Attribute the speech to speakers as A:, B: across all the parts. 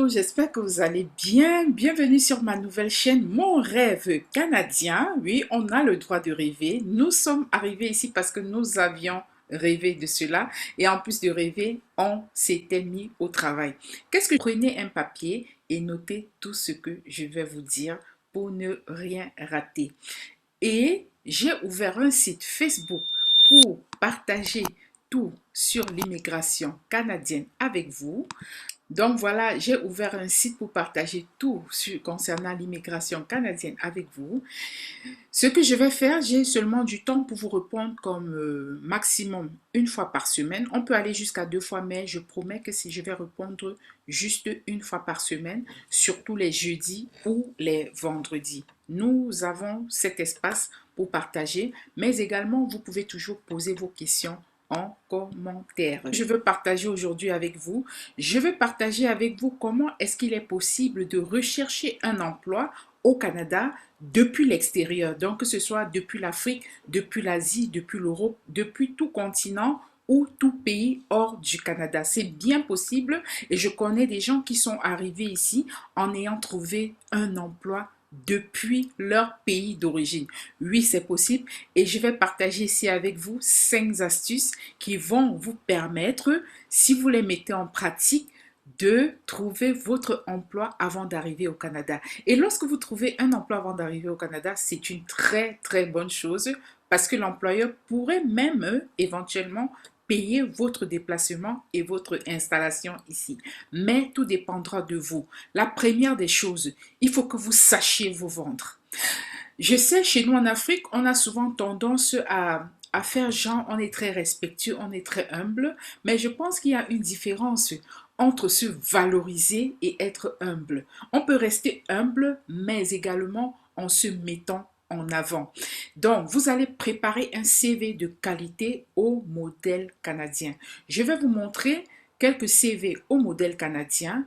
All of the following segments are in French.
A: J'espère que vous allez bien. Bienvenue sur ma nouvelle chaîne Mon Rêve Canadien. Oui, on a le droit de rêver. Nous sommes arrivés ici parce que nous avions rêvé de cela. Et en plus de rêver, on s'était mis au travail. Qu'est-ce que prenez un papier et notez tout ce que je vais vous dire pour ne rien rater. Et j'ai ouvert un site Facebook pour partager tout sur l'immigration canadienne avec vous. Donc voilà, j'ai ouvert un site pour partager tout concernant l'immigration canadienne avec vous. Ce que je vais faire, j'ai seulement du temps pour vous répondre comme maximum une fois par semaine. On peut aller jusqu'à 2 fois, mais je promets que si je vais répondre juste une fois par semaine, surtout les jeudis ou les vendredis. Nous avons cet espace pour partager, mais également vous pouvez toujours poser vos questions en commentaire. Je veux partager aujourd'hui avec vous. Je veux partager avec vous comment est-ce qu'il est possible de rechercher un emploi au Canada depuis l'extérieur. Donc que ce soit depuis l'Afrique, depuis l'Asie, depuis l'Europe, depuis tout continent ou tout pays hors du Canada. C'est bien possible et je connais des gens qui sont arrivés ici en ayant trouvé un emploi depuis leur pays d'origine. Oui, c'est possible et je vais partager ici avec vous 5 astuces qui vont vous permettre, si vous les mettez en pratique, de trouver votre emploi avant d'arriver au Canada. Et lorsque vous trouvez un emploi avant d'arriver au Canada, c'est une très très bonne chose parce que l'employeur pourrait même éventuellement payer votre déplacement et votre installation ici. Mais tout dépendra de vous. La première des choses, il faut que vous sachiez vous vendre. Je sais, chez nous en Afrique, on a souvent tendance à faire genre, on est très respectueux, on est très humble, mais je pense qu'il y a une différence entre se valoriser et être humble. On peut rester humble, mais également en se mettant en avant. Donc, vous allez préparer un CV de qualité au modèle canadien. Je vais vous montrer quelques CV au modèle canadien.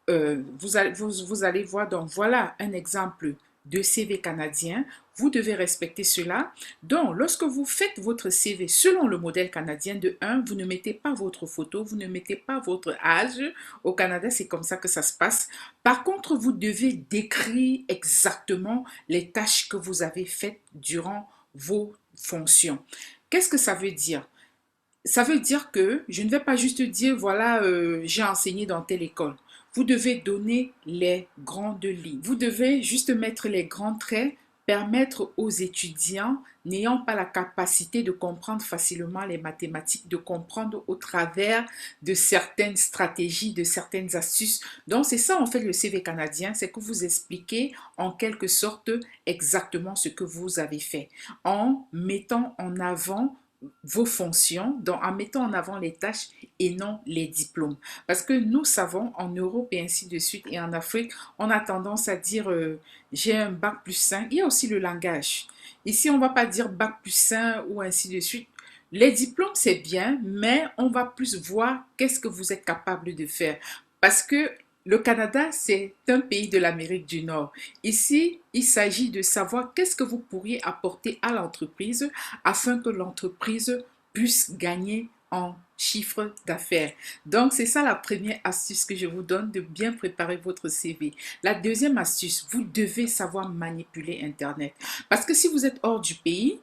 A: Vous allez voir, donc voilà un exemple de CV canadien. Vous devez respecter cela. Donc, lorsque vous faites votre CV selon le modèle canadien, de 1, vous ne mettez pas votre photo, vous ne mettez pas votre âge. Au Canada, c'est comme ça que ça se passe. Par contre, vous devez décrire exactement les tâches que vous avez faites durant vos fonctions. Qu'est-ce que ça veut dire? Ça veut dire que je ne vais pas juste dire, voilà, j'ai enseigné dans telle école. Vous devez donner les grandes lignes. Vous devez juste mettre les grands traits, permettre aux étudiants n'ayant pas la capacité de comprendre facilement les mathématiques, de comprendre au travers de certaines stratégies, de certaines astuces. Donc c'est ça en fait le CV canadien, c'est que vous expliquez en quelque sorte exactement ce que vous avez fait en mettant en avant vos fonctions, donc en mettant en avant les tâches et non les diplômes. Parce que nous savons en Europe et ainsi de suite et en Afrique, on a tendance à dire j'ai un bac plus 5. Il y a aussi le langage. Ici, on ne va pas dire bac plus 5 ou ainsi de suite. Les diplômes, c'est bien, mais on va plus voir qu'est-ce que vous êtes capable de faire. Parce que le Canada, c'est un pays de l'Amérique du Nord. Ici, il s'agit de savoir qu'est-ce que vous pourriez apporter à l'entreprise afin que l'entreprise puisse gagner en chiffre d'affaires. Donc, c'est ça la première astuce que je vous donne, de bien préparer votre CV. La deuxième astuce, vous devez savoir manipuler Internet. Parce que si vous êtes hors du pays,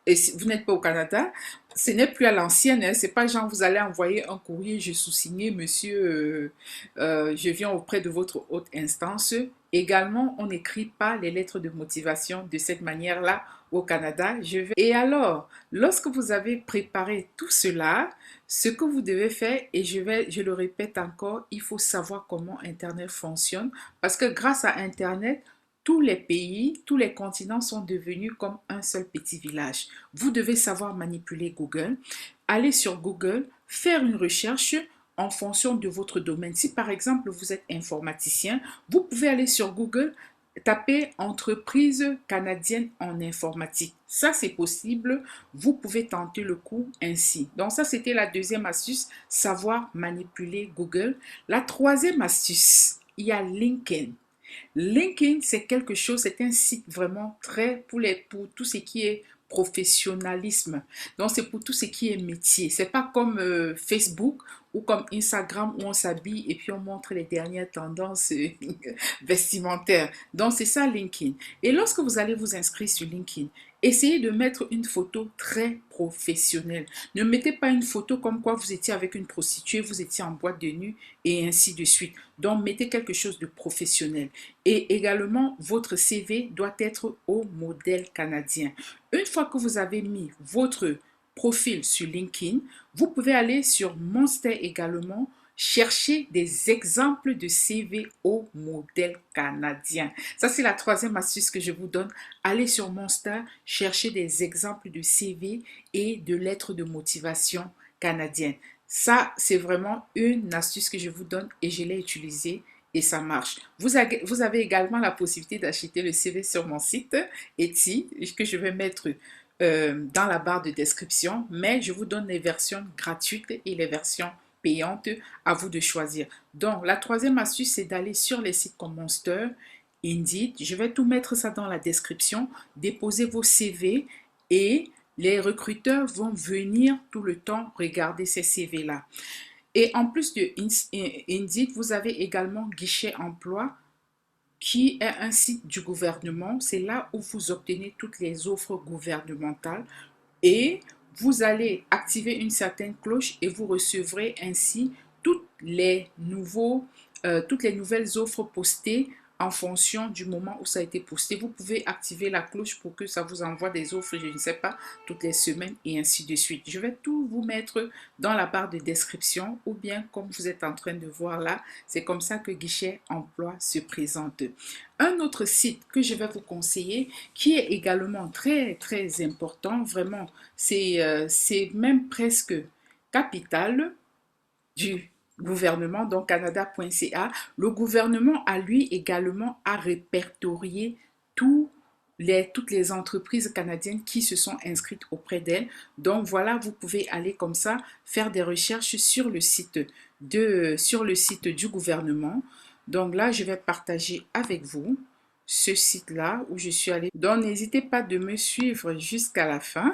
A: et si vous n'êtes pas au Canada, ce n'est plus à l'ancienne, hein. C'est pas genre vous allez envoyer un courrier, je sous-signais, monsieur, je viens auprès de votre haute instance. Également, on n'écrit pas les lettres de motivation de cette manière-là au Canada. Et alors, lorsque vous avez préparé tout cela, ce que vous devez faire, et je le répète encore, il faut savoir comment Internet fonctionne parce que grâce à Internet, tous les pays, tous les continents sont devenus comme un seul petit village. Vous devez savoir manipuler Google, aller sur Google, faire une recherche en fonction de votre domaine. Si par exemple vous êtes informaticien, vous pouvez aller sur Google, taper entreprise canadienne en informatique. Ça, c'est possible. Vous pouvez tenter le coup ainsi. Donc ça, c'était la deuxième astuce, savoir manipuler Google. La troisième astuce, il y a LinkedIn. LinkedIn, c'est quelque chose, c'est un site vraiment très pour tout ce qui est professionnalisme. Donc, c'est pour tout ce qui est métier. C'est pas comme Facebook ou comme Instagram où on s'habille et puis on montre les dernières tendances vestimentaires. Donc, c'est ça LinkedIn. Et lorsque vous allez vous inscrire sur LinkedIn, essayez de mettre une photo très professionnelle. Ne mettez pas une photo comme quoi vous étiez avec une prostituée, vous étiez en boîte de nuit et ainsi de suite. Donc, mettez quelque chose de professionnel. Et également, votre CV doit être au modèle canadien. Une fois que vous avez mis votre profil sur LinkedIn, vous pouvez aller sur Monster également, chercher des exemples de CV au modèle canadien. Ça, c'est la troisième astuce que je vous donne. Allez sur Monster, chercher des exemples de CV et de lettres de motivation canadiennes. Ça, c'est vraiment une astuce que je vous donne et je l'ai utilisée et ça marche. Vous avez également la possibilité d'acheter le CV sur mon site Etsy que je vais mettre dans la barre de description, mais je vous donne les versions gratuites et les versions payantes, à vous de choisir. Donc, la troisième astuce, c'est d'aller sur les sites comme Monster, Indeed. Je vais tout mettre ça dans la description. Déposez vos CV et les recruteurs vont venir tout le temps regarder ces CV-là. Et en plus de Indeed, vous avez également Guichet Emploi qui est un site du gouvernement. C'est là où vous obtenez toutes les offres gouvernementales et vous allez activer une certaine cloche et vous recevrez ainsi toutes les nouvelles offres postées en fonction du moment où ça a été posté. Vous pouvez activer la cloche pour que ça vous envoie des offres, je ne sais pas, toutes les semaines et ainsi de suite. Je vais tout vous mettre dans la barre de description ou bien comme vous êtes en train de voir là, c'est comme ça que Guichet Emploi se présente. Un autre site que je vais vous conseiller qui est également très très important, vraiment, c'est même presque capital du gouvernement, donc canada.ca. Le gouvernement a lui également à répertorier toutes les entreprises canadiennes qui se sont inscrites auprès d'elle. Donc voilà, vous pouvez aller comme ça faire des recherches sur le site du gouvernement. Donc là, je vais partager avec vous ce site-là où je suis allée. Donc n'hésitez pas de me suivre jusqu'à la fin.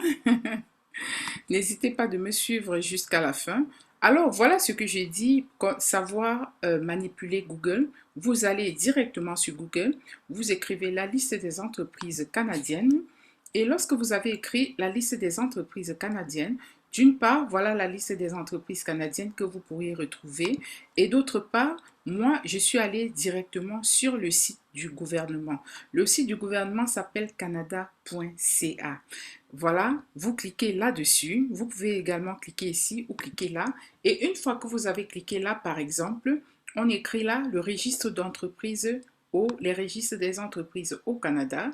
A: N'hésitez pas de me suivre jusqu'à la fin. Alors, voilà ce que j'ai dit, savoir manipuler Google. Vous allez directement sur Google, vous écrivez la liste des entreprises canadiennes. Et lorsque vous avez écrit la liste des entreprises canadiennes, d'une part, voilà la liste des entreprises canadiennes que vous pourriez retrouver. Et d'autre part, moi, je suis allée directement sur le site du gouvernement. Le site du gouvernement s'appelle canada.ca. Voilà, vous cliquez là-dessus. Vous pouvez également cliquer ici ou cliquer là. Et une fois que vous avez cliqué là, par exemple, on écrit là le registre d'entreprise les registres des entreprises au Canada.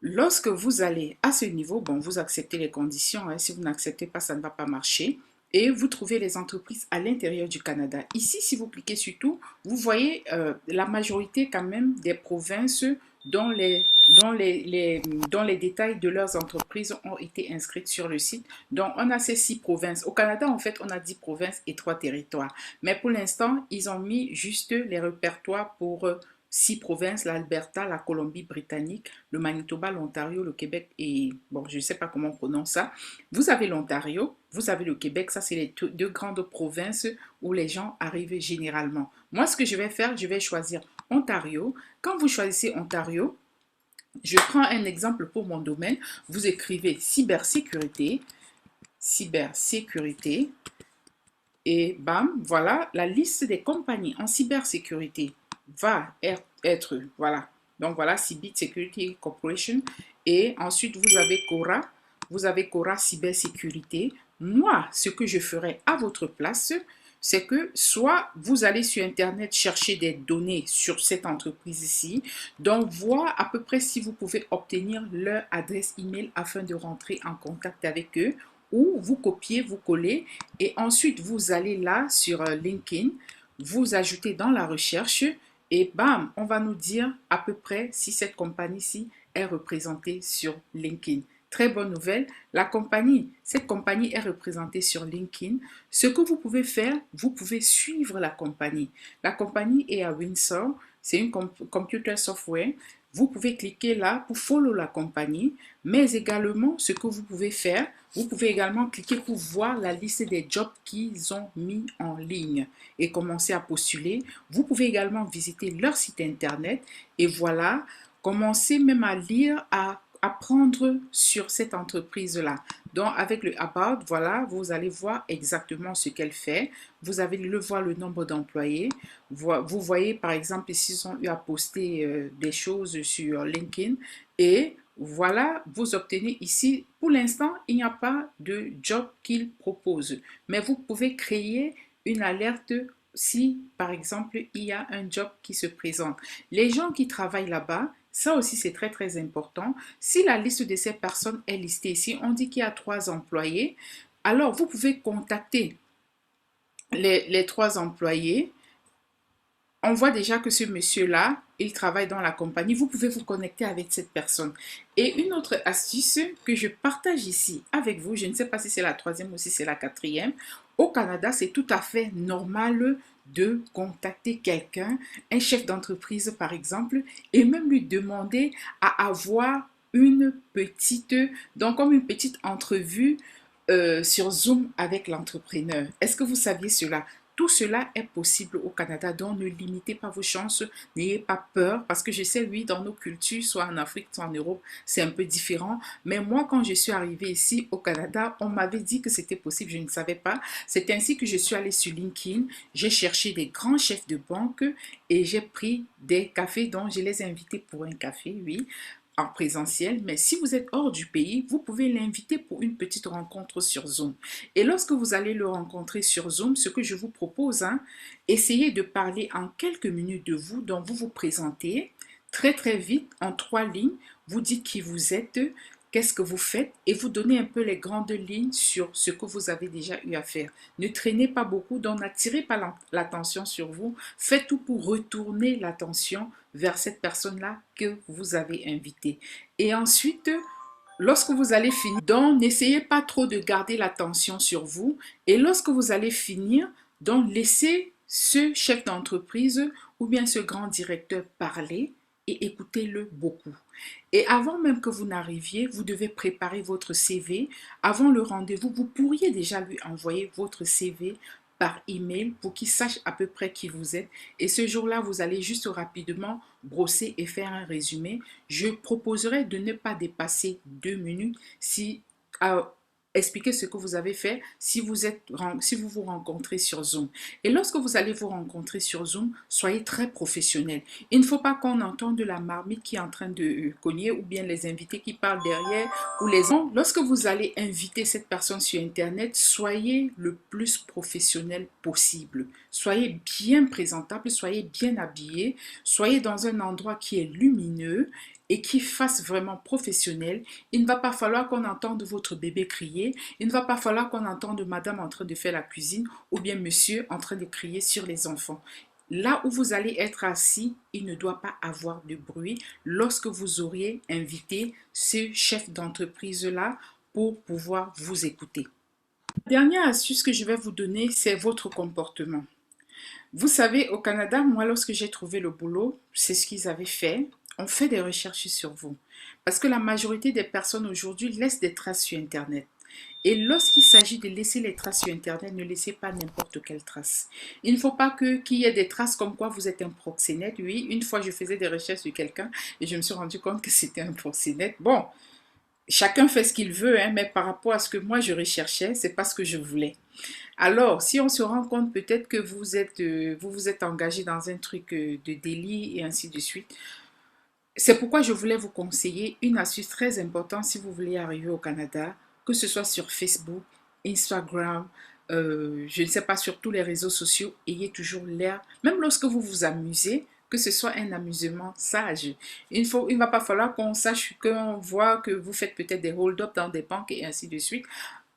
A: Lorsque vous allez à ce niveau, bon, vous acceptez les conditions. Hein, si vous n'acceptez pas, ça ne va pas marcher. Et vous trouvez les entreprises à l'intérieur du Canada. Ici, si vous cliquez sur tout, vous voyez la majorité quand même des provinces dont les détails de leurs entreprises ont été inscrits sur le site. Donc, on a ces 6 provinces. Au Canada, en fait, on a 10 provinces et 3 territoires. Mais pour l'instant, ils ont mis juste les répertoires pour 6 provinces, l'Alberta, la Colombie-Britannique, le Manitoba, l'Ontario, le Québec et, bon, je ne sais pas comment on prononce ça. Vous avez l'Ontario, vous avez le Québec, ça c'est les deux grandes provinces où les gens arrivent généralement. Moi, ce que je vais faire, je vais choisir Ontario. Quand vous choisissez Ontario, je prends un exemple pour mon domaine. Vous écrivez cybersécurité, et bam, voilà, la liste des compagnies en cybersécurité va être, voilà. Donc voilà, Cibit Security Corporation. Et ensuite, vous avez Cora Cybersécurité. Moi, ce que je ferai à votre place, c'est que soit vous allez sur Internet chercher des données sur cette entreprise ici, donc voir à peu près si vous pouvez obtenir leur adresse email afin de rentrer en contact avec eux, ou vous copiez, vous collez, et ensuite vous allez là sur LinkedIn, vous ajoutez dans la recherche, et bam, on va nous dire à peu près si cette compagnie-ci est représentée sur LinkedIn. Très bonne nouvelle, cette compagnie est représentée sur LinkedIn. Ce que vous pouvez faire, vous pouvez suivre la compagnie. La compagnie est à Windsor, c'est une computer software. vous pouvez cliquer là pour follow la compagnie, mais également ce que vous pouvez faire, vous pouvez également cliquer pour voir la liste des jobs qu'ils ont mis en ligne et commencer à postuler. Vous pouvez également visiter leur site internet et voilà, commencer même à lire, à apprendre sur cette entreprise-là. Donc, avec le About, voilà, vous allez voir exactement ce qu'elle fait. Vous allez voir le nombre d'employés. Vous voyez, par exemple, ici, ils ont eu à poster des choses sur LinkedIn. Et voilà, vous obtenez ici, pour l'instant, il n'y a pas de job qu'ils proposent. Mais vous pouvez créer une alerte si, par exemple, il y a un job qui se présente. Les gens qui travaillent là-bas, ça aussi, c'est très, très important. Si la liste de ces personnes est listée ici, on dit qu'il y a 3 employés, alors vous pouvez contacter les 3 employés. On voit déjà que ce monsieur-là, il travaille dans la compagnie. Vous pouvez vous connecter avec cette personne. Et une autre astuce que je partage ici avec vous, je ne sais pas si c'est la 3e ou si c'est la 4e. Au Canada, c'est tout à fait normal de contacter quelqu'un, un chef d'entreprise par exemple, et même lui demander à avoir une petite, donc comme une petite entrevue sur Zoom avec l'entrepreneur. Est-ce que vous saviez cela? Tout cela est possible au Canada, donc ne limitez pas vos chances, n'ayez pas peur, parce que je sais, oui, dans nos cultures, soit en Afrique, soit en Europe, c'est un peu différent. Mais moi, quand je suis arrivée ici au Canada, on m'avait dit que c'était possible, je ne savais pas. C'est ainsi que je suis allée sur LinkedIn, j'ai cherché des grands chefs de banque et j'ai pris des cafés, donc je les ai invités pour un café, oui, en présentiel, mais si vous êtes hors du pays, vous pouvez l'inviter pour une petite rencontre sur Zoom. Et lorsque vous allez le rencontrer sur Zoom, ce que je vous propose, essayez de parler en quelques minutes de vous, dont vous vous présentez très très vite en 3 lignes, vous dites qui vous êtes, qu'est-ce que vous faites et vous donnez un peu les grandes lignes sur ce que vous avez déjà eu à faire. Ne traînez pas beaucoup, donc n'attirez pas l'attention sur vous. Faites tout pour retourner l'attention vers cette personne-là que vous avez invitée. Et ensuite, lorsque vous allez finir, donc n'essayez pas trop de garder l'attention sur vous. Et lorsque vous allez finir, donc laissez ce chef d'entreprise ou bien ce grand directeur parler et écoutez-le beaucoup. Et avant même que vous n'arriviez, vous devez préparer votre CV. Avant le rendez-vous, vous pourriez déjà lui envoyer votre CV par email pour qu'il sache à peu près qui vous êtes. Et ce jour-là, vous allez juste rapidement brosser et faire un résumé. Je proposerai de ne pas dépasser 2 minutes si expliquer ce que vous avez fait si vous vous rencontrez sur Zoom. Et lorsque vous allez vous rencontrer sur Zoom, soyez très professionnel. Il ne faut pas qu'on entende la marmite qui est en train de cogner ou bien les invités qui parlent derrière ou les... Lorsque vous allez inviter cette personne sur Internet, soyez le plus professionnel possible. Soyez bien présentable, soyez bien habillé, soyez dans un endroit qui est lumineux et qui fasse vraiment professionnel. Il ne va pas falloir qu'on entende votre bébé crier. Il ne va pas falloir qu'on entende madame en train de faire la cuisine ou bien monsieur en train de crier sur les enfants. Là où vous allez être assis, il ne doit pas avoir de bruit lorsque vous auriez invité ce chef d'entreprise-là pour pouvoir vous écouter. La dernière astuce que je vais vous donner, c'est votre comportement. Vous savez, au Canada, moi, lorsque j'ai trouvé le boulot, c'est ce qu'ils avaient fait. On fait des recherches sur vous. Parce que la majorité des personnes aujourd'hui laissent des traces sur Internet. Et lorsqu'il s'agit de laisser les traces sur Internet, ne laissez pas n'importe quelle trace. Il ne faut pas qu'il y ait des traces comme quoi vous êtes un proxénète. Oui, une fois, je faisais des recherches sur quelqu'un et je me suis rendu compte que c'était un proxénète. Bon, chacun fait ce qu'il veut, mais par rapport à ce que moi je recherchais, c'est pas ce que je voulais. Alors, si on se rend compte peut-être que vous vous êtes engagé dans un truc de délit et ainsi de suite, c'est pourquoi je voulais vous conseiller une astuce très importante si vous voulez arriver au Canada, que ce soit sur Facebook, Instagram, je ne sais pas, sur tous les réseaux sociaux, ayez toujours l'air, même lorsque vous vous amusez, que ce soit un amusement sage. Il ne va pas falloir qu'on sache, qu'on voit que vous faites peut-être des hold-up dans des banques et ainsi de suite.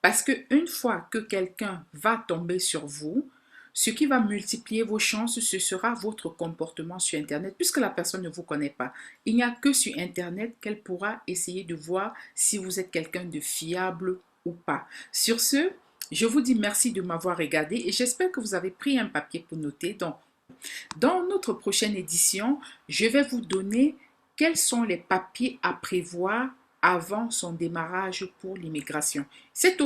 A: Parce qu'une fois que quelqu'un va tomber sur vous, ce qui va multiplier vos chances, ce sera votre comportement sur Internet, puisque la personne ne vous connaît pas. Il n'y a que sur Internet qu'elle pourra essayer de voir si vous êtes quelqu'un de fiable ou pas. Sur ce, je vous dis merci de m'avoir regardé et j'espère que vous avez pris un papier pour noter. Donc, dans notre prochaine édition, je vais vous donner quels sont les papiers à prévoir avant son démarrage pour l'immigration. Cette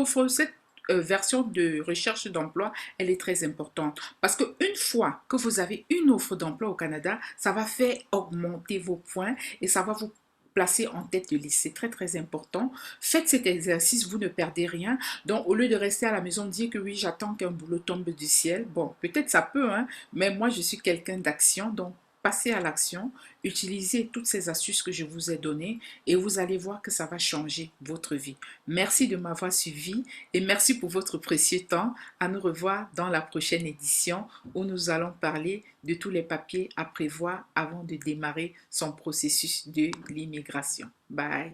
A: version de recherche d'emploi, elle est très importante parce qu'une fois que vous avez une offre d'emploi au Canada, ça va faire augmenter vos points et ça va vous placer en tête de liste. C'est très, très important. Faites cet exercice, vous ne perdez rien. Donc, au lieu de rester à la maison, dire que oui, j'attends qu'un boulot tombe du ciel. Bon, peut-être ça peut, hein, mais moi, je suis quelqu'un d'action. Donc, passez à l'action, utilisez toutes ces astuces que je vous ai données et vous allez voir que ça va changer votre vie. Merci de m'avoir suivi et merci pour votre précieux temps. À nous revoir dans la prochaine édition où nous allons parler de tous les papiers à prévoir avant de démarrer son processus de l'immigration. Bye.